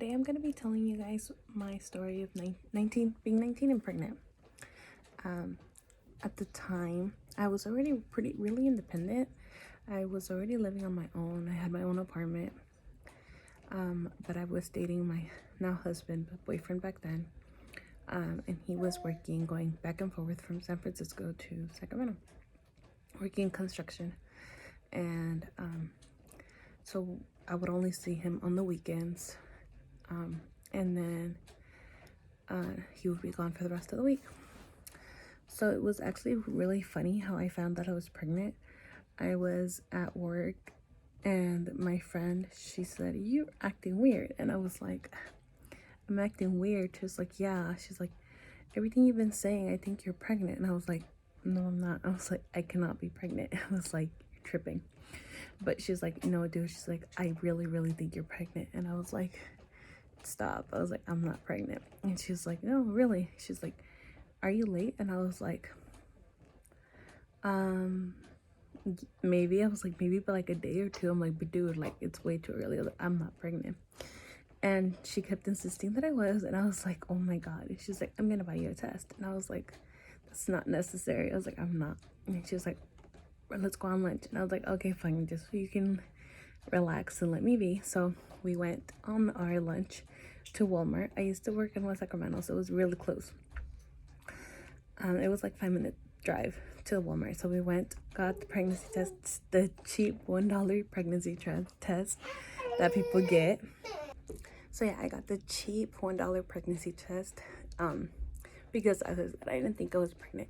today I'm going to be telling you guys my story of being 19 and pregnant. At the time, I was already really independent. I was already living on my own. I had my own apartment. But I was dating my now husband, but boyfriend back then. And he was working, going back and forth from San Francisco to Sacramento, working construction. And so I would only see him on the weekends. And then he would be gone for the rest of the week. So it was actually really funny how I found that I was pregnant. I was at work and my friend, she said, "You're acting weird." And I was like, "I'm acting weird?" She was like, "Yeah." She's like, "Everything you've been saying, I think you're pregnant." And I was like, "No, I'm not." I was like, "I cannot be pregnant." I was like, "You're tripping." But she's like, "No, dude." She's like, "I really think you're pregnant." And I was like, "Stop." I was like, "I'm not pregnant." And she was like, "No, really." She's like, "Are you late?" And I was like, maybe. I was like, maybe by like a day or two. I'm like, "But dude, like, it's way too early. Like, I'm not pregnant." And she kept insisting that I was, and I was like, "Oh my god." And she's like, "I'm gonna buy you a test." And I was like, "That's not necessary." I was like, "I'm not." And she was like, "Well, let's go on lunch." And I was like, "Okay, fine, just so you can relax and let me be." So we went on our lunch to Walmart. I used to work in West Sacramento, so it was really close. It was like 5-minute drive to Walmart. So we went, got the pregnancy test, the cheap $1 pregnancy test that people get. So yeah, I got the cheap $1 pregnancy test because I didn't think I was pregnant.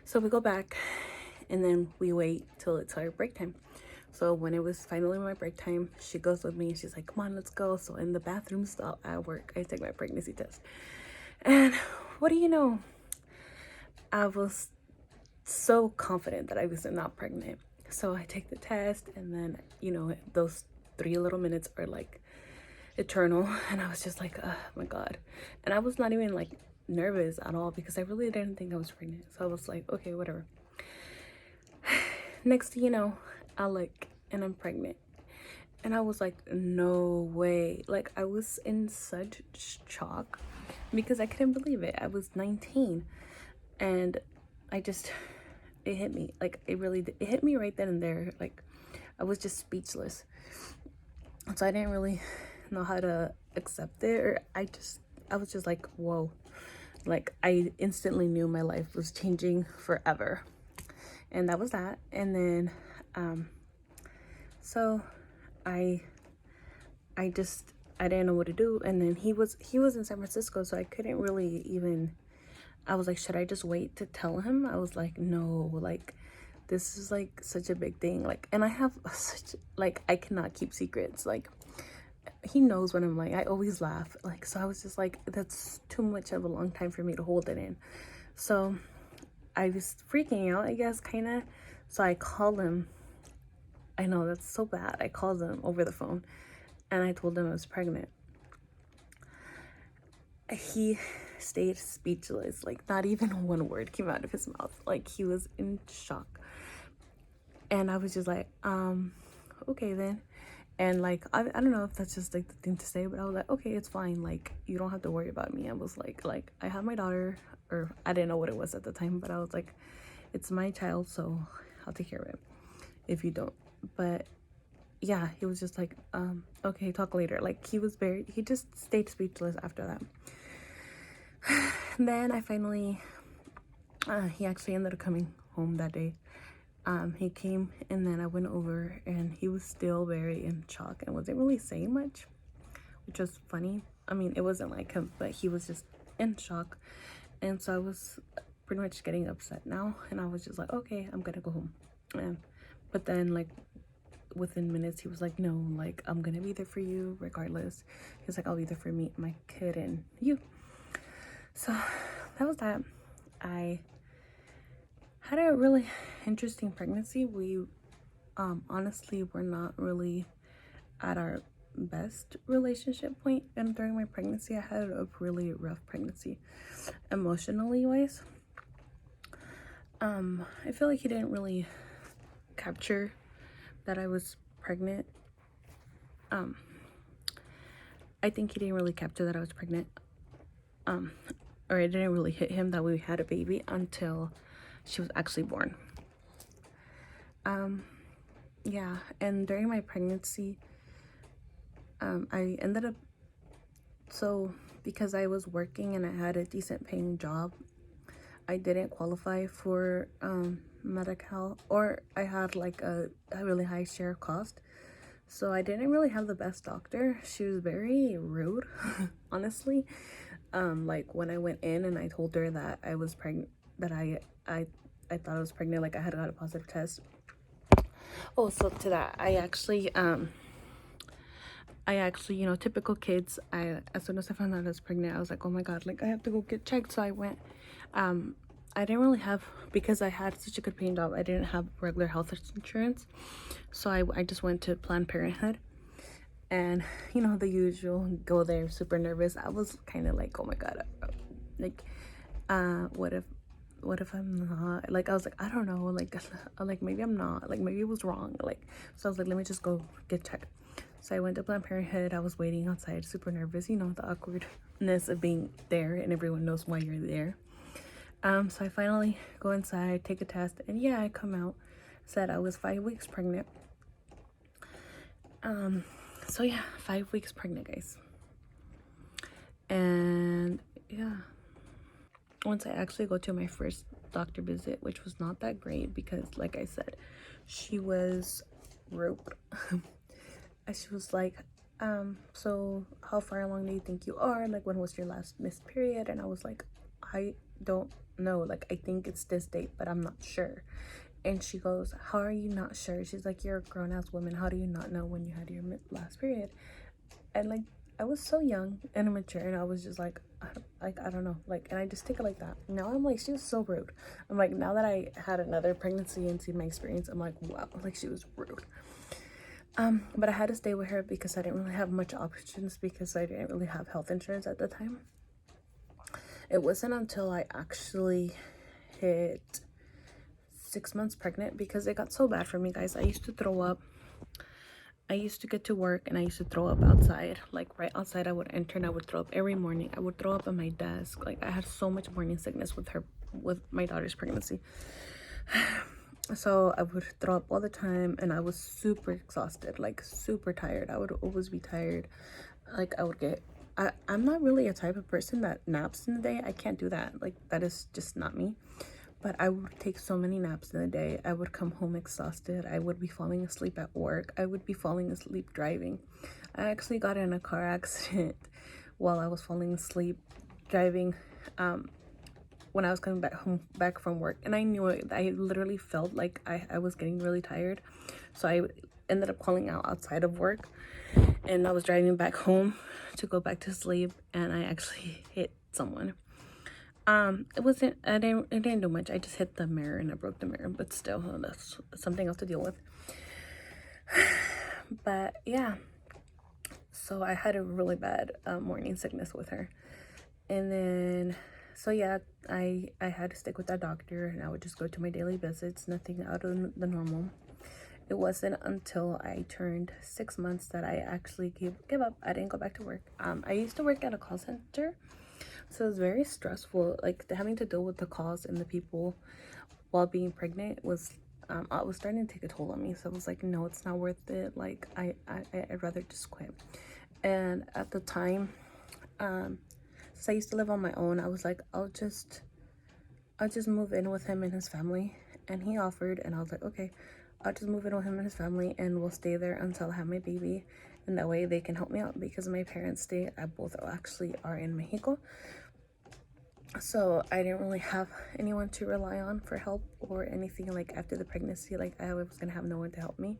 So we go back and then we wait till it's our break time. So when it was finally my break time, she goes with me and she's like, "Come on, let's go." So in the bathroom stall at work, I take my pregnancy test. And what do you know? I was so confident that I was not pregnant. So I take the test, and then, those 3 little minutes are like eternal. And I was just like, "Oh my God." And I was not even like nervous at all because I really didn't think I was pregnant. So I was like, okay, whatever. Next thing you know, I look and I'm pregnant. And I was like, no way. Like, I was in such shock because I couldn't believe it. I was 19 and it hit me. Like, it really did. It hit me right then and there. Like, I was just speechless. So I didn't really know how to accept it, or I was just like, whoa. Like, I instantly knew my life was changing forever. And that was that. And then so I didn't know what to do. And then he was in San Francisco, so I couldn't really even, I was like, should I just wait to tell him? I was like, no, like, this is like such a big thing. Like, and I have such, like, I cannot keep secrets. Like, he knows when I'm like, I always laugh. Like, so I was just like, that's too much of a long time for me to hold it in. So I was freaking out, I guess, kind of. So I called him. I know, that's so bad. I called him over the phone and I told him I was pregnant. He stayed speechless. Like, not even one word came out of his mouth. Like, he was in shock. And I was just like, okay then. And like, I don't know if that's just like the thing to say, but I was like, okay, it's fine. Like, you don't have to worry about me. I was like, I have my daughter, or I didn't know what it was at the time, but I was like, it's my child, so I'll take care of it if you don't. But yeah, he was just like, okay, talk later. Like, he just stayed speechless after that. Then I finally, he actually ended up coming home that day. He came and then I went over and he was still very in shock and wasn't really saying much, which was funny. I mean, it wasn't like him, but he was just in shock. And so I was pretty much getting upset now. And I was just like, okay, I'm gonna go home. But then, like, within minutes, he was like, no, like, I'm gonna be there for you regardless. He's like, I'll be there for me, my kid, and you. So that was that. I had a really interesting pregnancy. We honestly were not really at our best relationship point, and during my pregnancy I had a really rough pregnancy emotionally wise. I feel like he didn't really capture that I was pregnant. I think he didn't really capture that I was pregnant. Or it didn't really hit him that we had a baby until she was actually born. Yeah, and during my pregnancy, I ended up, so because I was working and I had a decent paying job, I didn't qualify for Medi-Cal, or I had like a really high share of cost. So I didn't really have the best doctor. She was very rude, honestly. Like when I went in and I told her that I was pregnant, that I thought I was pregnant, like I had got a positive test. Oh, so to that, I actually, you know, typical kids, as soon as I found out I was pregnant, I was like, oh my God, like I have to go get checked. So I went. I didn't really have, because I had such a good paying job, I didn't have regular health insurance. So I just went to Planned Parenthood. And, you know, the usual, go there, super nervous. I was kind of like, oh my God, like, what if I'm not, like, I was like, I don't know, like maybe I'm not, like maybe it was wrong, like, so I was like, let me just go get checked. So I went to Planned Parenthood. I was waiting outside, super nervous, you know, the awkwardness of being there and everyone knows why you're there. So I finally go inside, take a test, and yeah, I come out, said I was 5 weeks pregnant. So yeah, 5 weeks pregnant, guys. And yeah, once I actually go to my first doctor visit, which was not that great because, like I said, she was rude. And she was like, so how far along do you think you are? Like, when was your last missed period? And I was like, I don't know. Like, I think it's this date, but I'm not sure. And she goes, how are you not sure? She's like, you're a grown-ass woman. How do you not know when you had your last period? And like, I was so young and immature, and I was just like, I don't know, like, and I just take it like that. Now I'm like, she was so rude. I'm like, now that I had another pregnancy and seen my experience, I'm like, wow, like she was rude. But I had to stay with her because I didn't really have much options because I didn't really have health insurance at the time. It wasn't until I actually hit 6 months pregnant, because it got so bad for me, guys. I used to throw up. I used to get to work and I used to throw up outside. Like right outside, I would enter and I would throw up every morning. I would throw up at my desk. Like I had so much morning sickness with my daughter's pregnancy. So I would throw up all the time and I was super exhausted, like super tired. I would always be tired. Like I would get, I'm not really a type of person that naps in the day. I can't do that. Like that is just not me. But I would take so many naps in the day. I would come home exhausted. I would be falling asleep at work. I would be falling asleep driving. I actually got in a car accident while I was falling asleep driving, when I was coming back from work, and I knew it. I literally felt like I was getting really tired, so I ended up calling out outside of work, and I was driving back home to go back to sleep, and I actually hit someone. It didn't do much. I just hit the mirror and I broke the mirror, but still, that's something else to deal with. But yeah, so I had a really bad morning sickness with her, and then so yeah, I had to stick with that doctor, and I would just go to my daily visits, nothing out of the normal. It wasn't until I turned 6 months that I actually gave up. I didn't go back to work. I used to work at a call center, so it was very stressful. Like having to deal with the calls and the people while being pregnant was starting to take a toll on me. So I was like, no, it's not worth it. Like I'd rather just quit. And at the time, since I used to live on my own, I was like, I'll just move in with him and his family. And he offered, and I was like, okay, I'll just move in with him and his family, and we'll stay there until I have my baby, and that way they can help me out because my parents both actually are in Mexico. So I didn't really have anyone to rely on for help or anything. Like after the pregnancy, like I was gonna have no one to help me.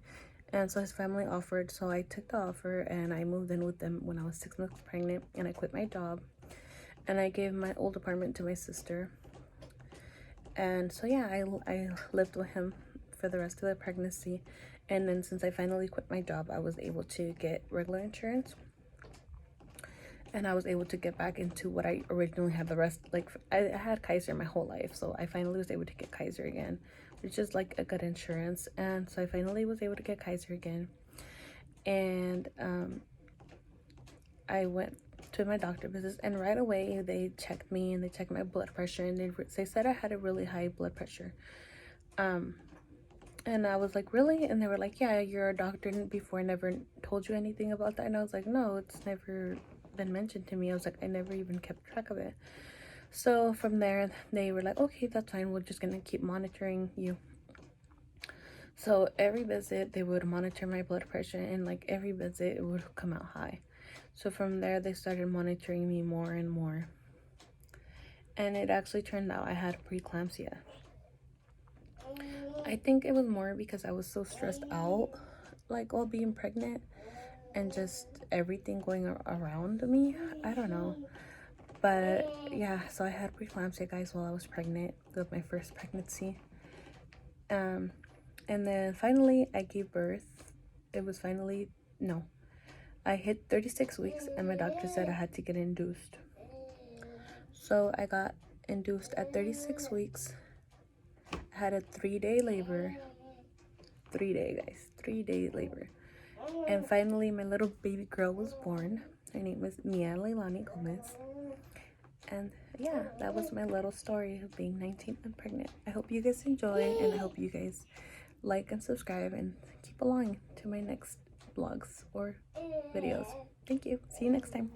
And so his family offered, so I took the offer and I moved in with them when I was 6 months pregnant, and I quit my job and I gave my old apartment to my sister. And so yeah, I lived with him for the rest of the pregnancy. And then since I finally quit my job, I was able to get regular insurance, and I was able to get back into what I originally had. The rest, like I had Kaiser my whole life, so I finally was able to get Kaiser again, which is like a good insurance. And so I finally was able to get Kaiser again. And I went to my doctor visits, and right away they checked me and they checked my blood pressure, and they said I had a really high blood pressure. And I was like, really? And they were like, yeah, your doctor before never told you anything about that. And I was like, no, it's never been mentioned to me. I was like, I never even kept track of it. So from there, they were like, okay, that's fine. We're just gonna keep monitoring you. So every visit, they would monitor my blood pressure, and like every visit, it would come out high. So from there, they started monitoring me more and more. And it actually turned out I had preeclampsia. I think it was more because I was so stressed out, like while being pregnant, and just everything going around me. I don't know. But yeah, so I had preeclampsia, guys, while I was pregnant with my first pregnancy. And then finally I gave birth. It was finally, no, I hit 36 weeks and my doctor said I had to get induced. So I got induced at 36 weeks. I had a 3-day labor. 3-day, guys, 3-day labor. And finally my little baby girl was born. Her name was Mia Leilani Gomez. And yeah, that was my little story of being 19 and pregnant. I hope you guys enjoy, and I hope you guys like and subscribe and keep along to my next vlogs or videos. Thank you. See you next time.